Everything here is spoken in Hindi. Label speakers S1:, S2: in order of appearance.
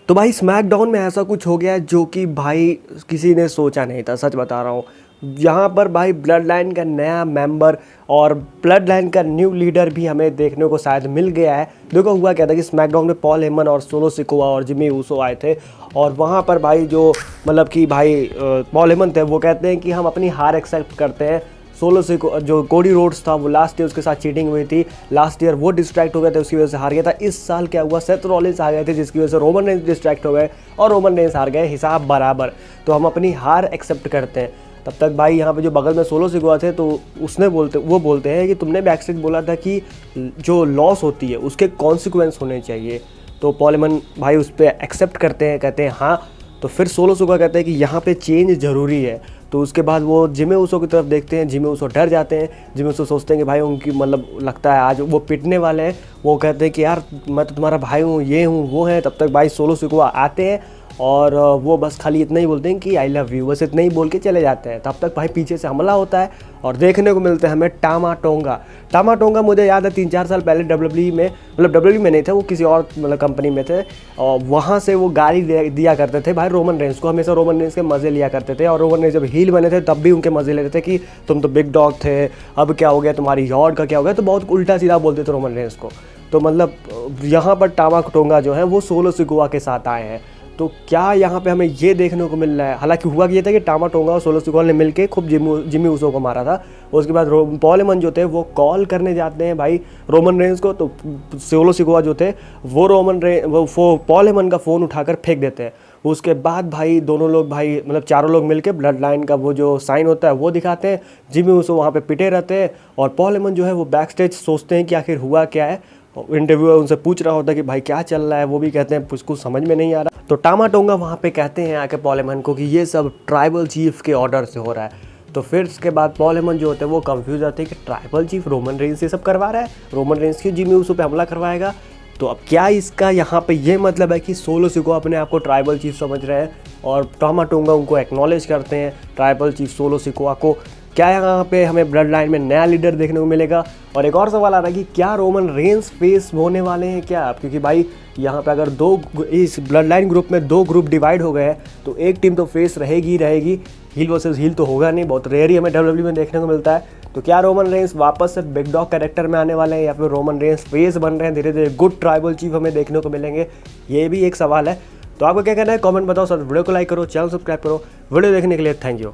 S1: तो भाई स्मैकडाउन में ऐसा कुछ हो गया है जो कि भाई किसी ने सोचा नहीं था, सच बता रहा हूँ। यहाँ पर भाई ब्लड लाइन का नया मेंबर और ब्लड लाइन का न्यू लीडर भी हमें देखने को शायद मिल गया है। देखो हुआ क्या था कि स्मैकडाउन में पॉल हेमन और सोलो सिकोआ और जिमी ऊसो आए थे और वहाँ पर भाई जो मतलब कि भाई पॉल हेमन थे वो कहते हैं कि हम अपनी हार एक्सेप्ट करते हैं। सोलो से जो कोडी रोड्स था वो लास्ट ईयर उसके साथ चीटिंग हुई थी, लास्ट ईयर वो डिस्ट्रैक्ट हो गए थे, उसकी वजह से हार गया था। इस साल क्या हुआ, सेथ रॉलिंस आ गए थे जिसकी वजह से रोमन रेंस डिस्ट्रैक्ट हो गए और रोमन रेंस हार गए, हिसाब बराबर। तो हम अपनी हार एक्सेप्ट करते हैं। तब तक भाई यहाँ पे जो बगल में सोलो सिकोआ थे तो वो बोलते हैं कि तुमने बैक स्टेज बोला था कि जो लॉस होती है उसके कॉन्सिक्वेंस होने चाहिए। तो पॉल हेमन भाई उस पर एक्सेप्ट करते हैं, कहते हैं हाँ। तो फिर सोलो सिकोआ कहते हैं कि यहाँ पे चेंज ज़रूरी है। तो उसके बाद वो जिमी ऊसो की तरफ देखते हैं, जिमी ऊसो डर जाते हैं। जिमी ऊसो सोचते हैं कि भाई उनकी मतलब लगता है आज वो पिटने वाले हैं। वो कहते हैं कि यार मैं तो तुम्हारा भाई हूँ, ये हूँ वो है। तब तक भाई सोलो सिकोआ आते हैं और वो बस खाली इतना ही बोलते हैं कि आई लव यू, बस इतना ही बोल के चले जाते हैं। तब तक भाई पीछे से हमला होता है और देखने को मिलते हैं हमें टामा टोंगा। टामा टोंगा मुझे याद है 3-4 साल पहले डब्ल्यूडब्ल्यूई में, मतलब डब्ल्यूडब्ल्यूई में नहीं थे वो, किसी और मतलब कंपनी में थे और वहाँ से वो गाली दिया करते थे भाई रोमन रेंस को। हमेशा रोमन रेंस के मज़े लिया करते थे और रोमन रेंस जब हील बने थे तब भी उनके मज़े लेते थे कि तुम तो बिग डॉग थे, अब क्या हो गया, तुम्हारी यॉर्ड का क्या हो गया। तो बहुत उल्टा सीधा बोलते थे रोमन रेंस को। तो मतलब यहाँ पर टामा टोंगा जो है वो सोलो सिकोआ के साथ आए हैं। तो क्या यहाँ पे हमें ये देखने को मिल रहा है, हालांकि हुआ ये था कि टामा टोंगा और सोलो सिकोआ ने मिलके खूब जिमी ऊसो को मारा था। उसके बाद पॉल हेमन जो थे वो कॉल करने जाते हैं भाई रोमन रेंस को। तो सोलो सिकोआ जो थे वो पॉल हेमन का फ़ोन उठाकर फेंक देते हैं। उसके बाद भाई दोनों लोग भाई मतलब चारों लोग मिलके ब्लड लाइन का वो जो साइन होता है वो दिखाते हैं। जिमी ऊसो वहाँ पे पिटे रहते हैं और पॉल हेमन जो है वो बैक स्टेज सोचते हैं कि आखिर हुआ क्या है। इंटरव्यूअर उनसे पूछ रहा होता है कि भाई क्या चल रहा है, वो भी कहते हैं कुछ समझ में नहीं आ रहा। तो टामा टोंगा वहाँ पे कहते हैं आके पॉल हेमन को कि ये सब ट्राइबल चीफ के ऑर्डर से हो रहा है। तो फिर उसके बाद पॉल हेमन जो होते हैं वो कंफ्यूज होते हैं कि ट्राइबल चीफ रोमन रेंस ये सब करवा रहा है, रोमन रेंस क्यों जिमी ऊसो पे हमला करवाएगा। तो अब क्या इसका यहाँ पे ये मतलब है कि सोलो सिकोआ अपने आप को ट्राइबल चीफ समझ रहे हैं और टामा टोंगा उनको एक्नॉलेज करते हैं ट्राइबल चीफ सोलो सिकोआ को। क्या यहाँ पे हमें ब्लड लाइन में नया लीडर देखने को मिलेगा। और एक और सवाल आ रहा है कि क्या रोमन रेंस फेस होने वाले हैं क्या, क्योंकि भाई यहाँ पे अगर इस ब्लड लाइन ग्रुप में 2 ग्रुप डिवाइड हो गए हैं तो एक टीम तो फेस रहेगी ही रहेगी, हील वर्सेस हील तो होगा नहीं, बहुत रेयर ही हमें डब्ल्यूडब्ल्यूई में देखने को मिलता है। तो क्या रोमन रेंस वापस से बिग डॉग कैरेक्टर में आने वाले हैं या फिर रोमन रेंस फेस बन रहे हैं, धीरे धीरे गुड ट्राइबल चीफ हमें देखने को मिलेंगे, ये भी एक सवाल है। तो आपको क्या कहना है कमेंट बताओ, सर वीडियो को लाइक करो, चैनल सब्सक्राइब करो। वीडियो देखने के लिए थैंक यू।